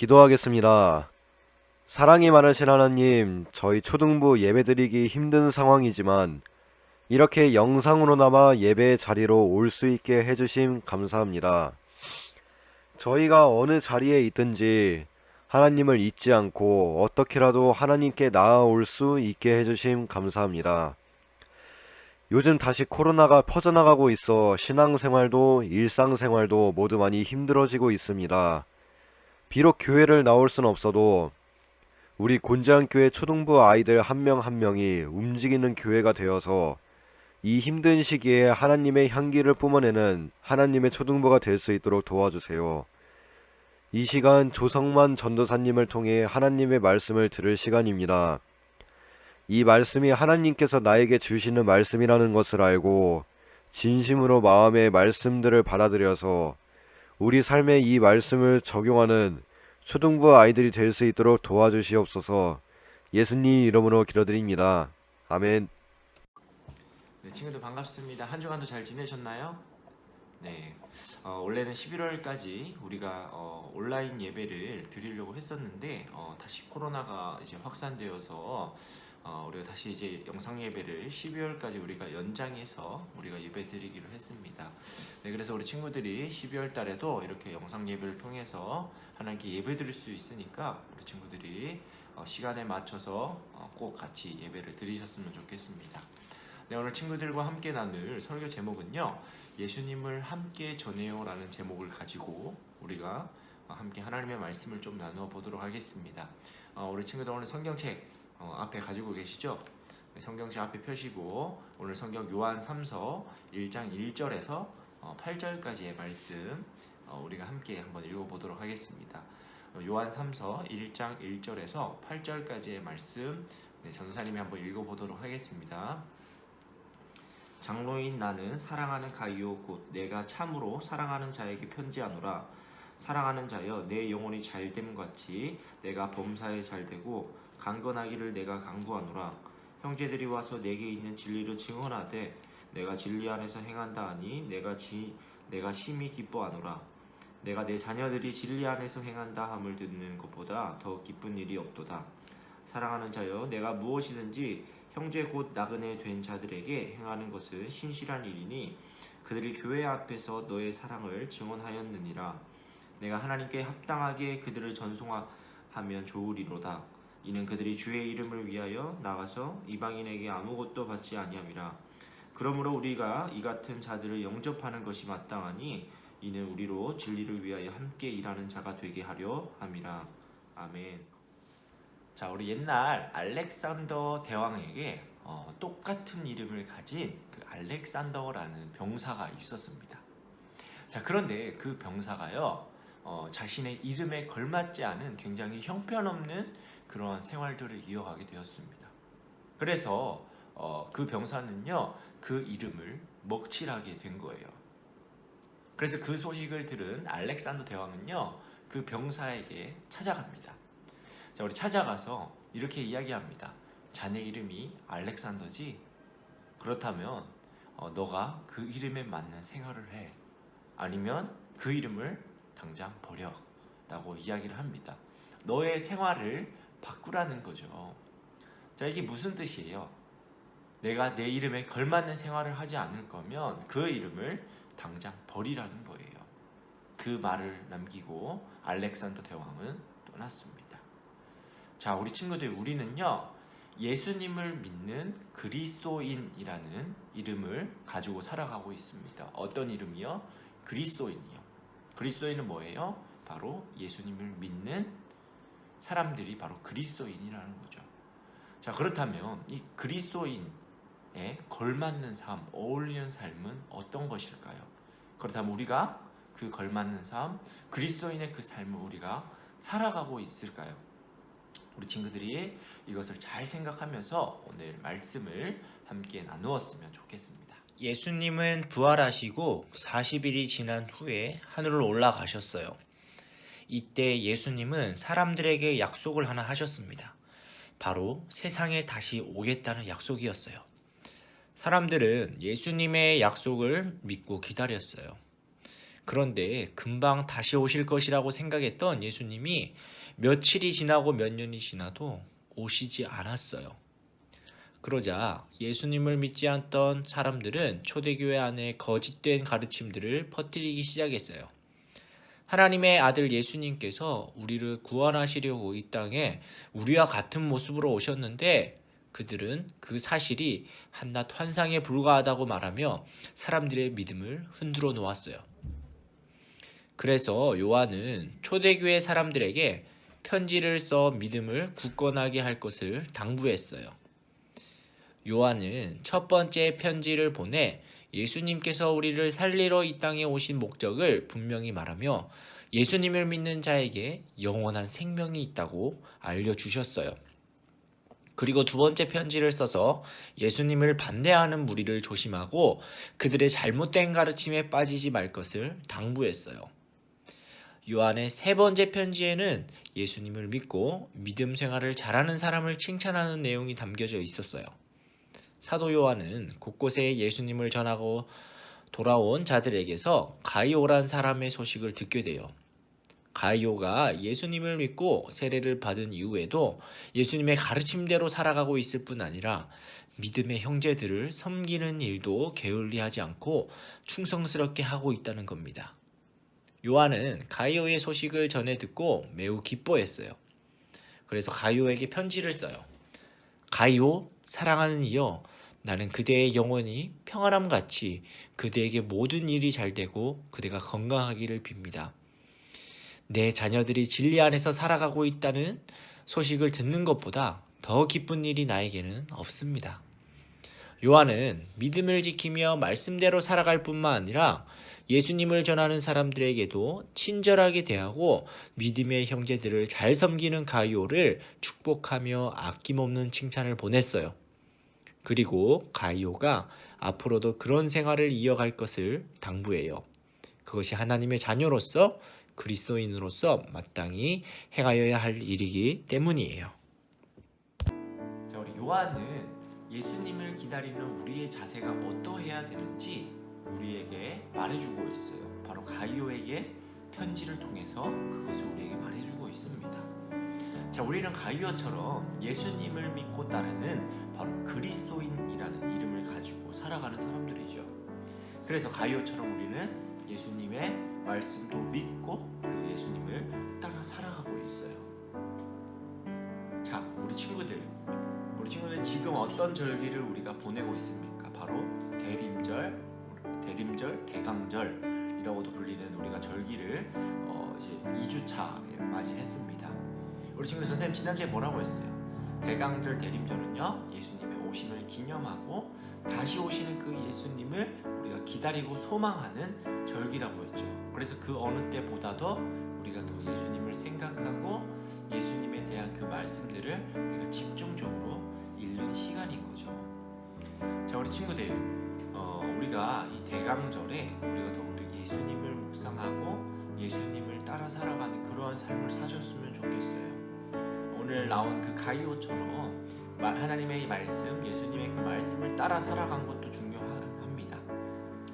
기도하겠습니다. 사랑이 많으신 하나님, 저희 초등부 예배드리기 힘든 상황이지만 이렇게 영상으로나마 예배 자리로 올 수 있게 해주심 감사합니다. 저희가 어느 자리에 있든지 하나님을 잊지 않고 어떻게라도 하나님께 나아올 수 있게 해주심 감사합니다. 요즘 다시 코로나가 퍼져나가고 있어 신앙생활도 일상생활도 모두 많이 힘들어지고 있습니다. 비록 교회를 나올 순 없어도 우리 곤지암교회 초등부 아이들 한 명 한 명이 움직이는 교회가 되어서 이 힘든 시기에 하나님의 향기를 뿜어내는 하나님의 초등부가 될 수 있도록 도와주세요. 이 시간 조성만 전도사님을 통해 하나님의 말씀을 들을 시간입니다. 이 말씀이 하나님께서 나에게 주시는 말씀이라는 것을 알고 진심으로 마음의 말씀들을 받아들여서 우리 삶에 이 말씀을 적용하는 초등부 아이들이 될 수 있도록 도와주시옵소서. 예수님 이름으로 기도드립니다. 아멘. 네, 친구들 반갑습니다. 한 주간도 잘 지내셨나요? 네, 원래는 11월까지 우리가 온라인 예배를 드리려고 했었는데 다시 코로나가 이제 확산되어서 우리가 다시 이제 영상 예배를 12월까지 우리가 연장해서 우리가 예배 드리기로 했습니다. 네, 그래서 우리 친구들이 12월 달에도 이렇게 영상 예배를 통해서 하나님께 예배 드릴 수 있으니까 우리 친구들이 시간에 맞춰서 꼭 같이 예배를 드리셨으면 좋겠습니다. 네, 오늘 친구들과 함께 나눌 설교 제목은요, 예수님을 함께 전해요 라는 제목을 가지고 우리가 함께 하나님의 말씀을 좀 나누어 보도록 하겠습니다. 우리 친구들 오늘 성경책 앞에 가지고 계시죠? 네, 성경책 앞에 펴시고 오늘 성경 요한 3서 1장 1절에서 8절까지의 말씀 우리가 함께 한번 읽어보도록 하겠습니다. 요한 3서 1장 1절에서 8절까지의 말씀 전도사님이 한번 읽어보도록 하겠습니다. 장로인 나는 사랑하는 가이오 곧 내가 참으로 사랑하는 자에게 편지하노라. 사랑하는 자여 내 영혼이 잘됨 같이 내가 범사에 잘되고 강건하기를 내가 강구하노라. 형제들이 와서 내게 있는 진리를 증언하되 내가 진리 안에서 행한다 하니 내가 심히 기뻐하노라. 내가 내 자녀들이 진리 안에서 행한다 함을 듣는 것보다 더 기쁜 일이 없도다. 사랑하는 자여 내가 무엇이든지 형제 곧 나그네 된 자들에게 행하는 것은 신실한 일이니 그들이 교회 앞에서 너의 사랑을 증언하였느니라. 내가 하나님께 합당하게 그들을 전송하면 좋으리로다. 이는 그들이 주의 이름을 위하여 나가서 이방인에게 아무것도 받지 아니함이라. 그러므로 우리가 이 같은 자들을 영접하는 것이 마땅하니 이는 우리로 진리를 위하여 함께 일하는 자가 되게 하려 함이라. 아멘. 자, 우리 옛날 알렉산더 대왕에게 똑같은 이름을 가진 그 알렉산더라는 병사가 있었습니다. 자, 그런데 그 병사가요, 자신의 이름에 걸맞지 않은 굉장히 형편없는 그러한 생활들을 이어가게 되었습니다. 그래서 그 병사는요, 그 이름을 먹칠하게 된 거예요. 그래서 그 소식을 들은 알렉산더 대왕은요, 그 병사에게 찾아갑니다. 자, 우리 찾아가서 이렇게 이야기합니다. 자네 이름이 알렉산더지? 그렇다면 너가 그 이름에 맞는 생활을 해. 아니면 그 이름을 당장 버려 라고 이야기를 합니다. 너의 생활을 바꾸라는 거죠. 자, 이게 무슨 뜻이에요? 내가 내 이름에 걸맞는 생활을 하지 않을 거면 그 이름을 당장 버리라는 거예요. 그 말을 남기고 알렉산더 대왕은 떠났습니다. 자, 우리 친구들, 우리는요, 예수님을 믿는 그리스도인이라는 이름을 가지고 살아가고 있습니다. 어떤 이름이요? 그리스도인이요. 그리스도인은 뭐예요? 바로 예수님을 믿는 사람들이 바로 그리스도인이라는 거죠. 자, 그렇다면 이 그리스도인에 걸맞는 삶, 어울리는 삶은 어떤 것일까요? 그렇다면 우리가 그 걸맞는 삶, 그리스도인의 그 삶을 우리가 살아가고 있을까요? 우리 친구들이 이것을 잘 생각하면서 오늘 말씀을 함께 나누었으면 좋겠습니다. 예수님은 부활하시고 40일이 지난 후에 하늘로 올라가셨어요. 이때 예수님은 사람들에게 약속을 하나 하셨습니다. 바로 세상에 다시 오겠다는 약속이었어요. 사람들은 예수님의 약속을 믿고 기다렸어요. 그런데 금방 다시 오실 것이라고 생각했던 예수님이 며칠이 지나고 몇 년이 지나도 오시지 않았어요. 그러자 예수님을 믿지 않던 사람들은 초대교회 안에 거짓된 가르침들을 퍼뜨리기 시작했어요. 하나님의 아들 예수님께서 우리를 구원하시려고 이 땅에 우리와 같은 모습으로 오셨는데 그들은 그 사실이 한낱 환상에 불과하다고 말하며 사람들의 믿음을 흔들어 놓았어요. 그래서 요한은 초대교회 사람들에게 편지를 써 믿음을 굳건하게 할 것을 당부했어요. 요한은 첫 번째 편지를 보내 예수님께서 우리를 살리러 이 땅에 오신 목적을 분명히 말하며 예수님을 믿는 자에게 영원한 생명이 있다고 알려주셨어요. 그리고 두 번째 편지를 써서 예수님을 반대하는 무리를 조심하고 그들의 잘못된 가르침에 빠지지 말 것을 당부했어요. 요한의 세 번째 편지에는 예수님을 믿고 믿음 생활을 잘하는 사람을 칭찬하는 내용이 담겨져 있었어요. 사도 요한은 곳곳에 예수님을 전하고 돌아온 자들에게서 가이오란 사람의 소식을 듣게 돼요. 가이오가 예수님을 믿고 세례를 받은 이후에도 예수님의 가르침대로 살아가고 있을 뿐 아니라 믿음의 형제들을 섬기는 일도 게을리하지 않고 충성스럽게 하고 있다는 겁니다. 요한은 가이오의 소식을 전해 듣고 매우 기뻐했어요. 그래서 가이오에게 편지를 써요. 가이오, 사랑하는 이여, 나는 그대의 영혼이 평안함 같이 그대에게 모든 일이 잘되고 그대가 건강하기를 빕니다. 내 자녀들이 진리 안에서 살아가고 있다는 소식을 듣는 것보다 더 기쁜 일이 나에게는 없습니다. 요한은 믿음을 지키며 말씀대로 살아갈 뿐만 아니라 예수님을 전하는 사람들에게도 친절하게 대하고 믿음의 형제들을 잘 섬기는 가이오를 축복하며 아낌없는 칭찬을 보냈어요. 그리고 가이오가 앞으로도 그런 생활을 이어갈 것을 당부해요. 그것이 하나님의 자녀로서 그리스도인으로서 마땅히 행하여야 할 일이기 때문이에요. 자, 우리 요한은 예수님을 기다리는 우리의 자세가 어떠해야 되는지 우리에게 말해주고 있어요. 바로 가이오에게 편지를 통해서 그것을 우리에게 말해주고 있습니다. 자, 우리는 가이오처럼 예수님을 믿고 따르는 바로 그리스도인이라는 이름을 가지고 살아가는 사람들이죠. 그래서 가이오처럼 우리는 예수님의 말씀도 믿고 그리고 예수님을 따라 살아가고 있어요. 자, 우리 친구들 지금 어떤 절기를 우리가 보내고 있습니까? 바로 대림절, 대강절이라고도 불리는 우리가 절기를 이제 2주차에 맞이했습니다. 우리 친구들, 선생님 지난주에 뭐라고 했어요? 대강절, 대림절은요, 예수님의 오심을 기념하고 다시 오시는 그 예수님을 우리가 기다리고 소망하는 절기라고 했죠. 그래서 그 어느 때보다도 우리가 또 예수님을 생각하고 예수님에 대한 그 말씀들을 우리가 집중적으로 읽는 시간인 거죠. 자, 우리 친구들, 우리가 이 대강절에 우리가 더욱더 예수님을 묵상하고 예수님을 따라 살아가는 그러한 삶을 사셨으면 좋겠어요. 오늘 나온 그 가이오처럼 하나님의 말씀, 예수님의 그 말씀을 따라 살아간 것도 중요합니다.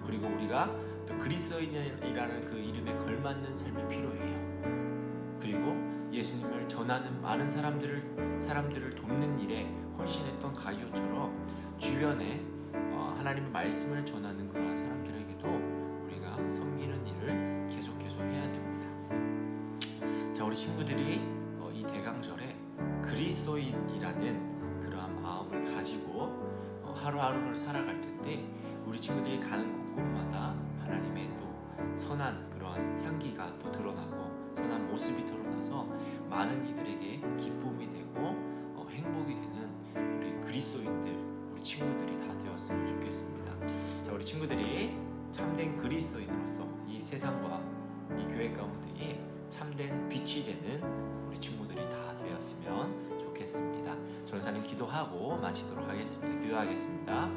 그리고 우리가 또 그리스도인이라는 그 이름에 걸맞는 삶이 필요해요. 그리고 예수님을 전하는 많은 사람들을 돕는 일에 헌신했던 가이오처럼 주변에 하나님의 말씀을 전하는 그런 사람들에게도 우리가 섬기는 일을 계속해서 해야 됩니다. 자, 우리 친구들이 이 대강절에 그리스도인이라는 그러한 마음을 가지고 하루하루를 살아갈 텐데 우리 친구들이 가는 곳곳마다 하나님의 또 선한 그러한 향기가 또 드러나고 선한 모습이 드러나서 많은 이들에게 기쁨이 되고 행복이 되는 우리 그리스도인들, 우리 친구들이 다 되었으면 좋겠습니다. 자, 우리 친구들이 참된 그리스도인으로서 이 세상과 이 교회 가운데에 참된 빛이 되는 우리 친구들이 다 되었으면 좋겠습니다. 전사님 기도하고 마치도록 하겠습니다. 기도하겠습니다.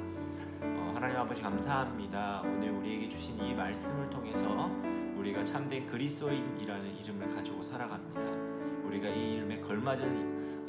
하나님 아버지 감사합니다. 오늘 우리에게 주신 이 말씀을 통해서 우리가 참된 그리스도인이라는 이름을 가지고 살아갑니다. 우리가 이 이름에 걸맞은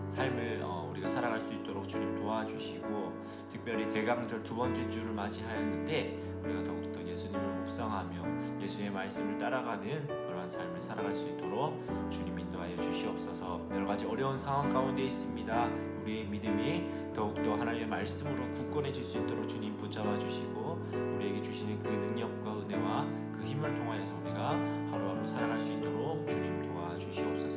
삶을 우리가 살아갈 수 있도록 주님 도와주시고, 특별히 대강절 두 번째 주를 맞이하였는데 우리가 더욱더 예수님을 묵상하며 예수의 말씀을 따라가는 그런 그러한 삶을 살아갈 수 있도록 주님 인도하여 주시옵소서. 여러 가지 어려운 상황 가운데 있습니다. 우리의 믿음이 더욱더 하나님의 말씀으로 굳건해질 수 있도록 주님 붙잡아 주시고 우리에게 주시는 그 능력과 은혜와 그 힘을 통하여서 우리가 하루하루 살아갈 수 있도록 주님 도와주시옵소서.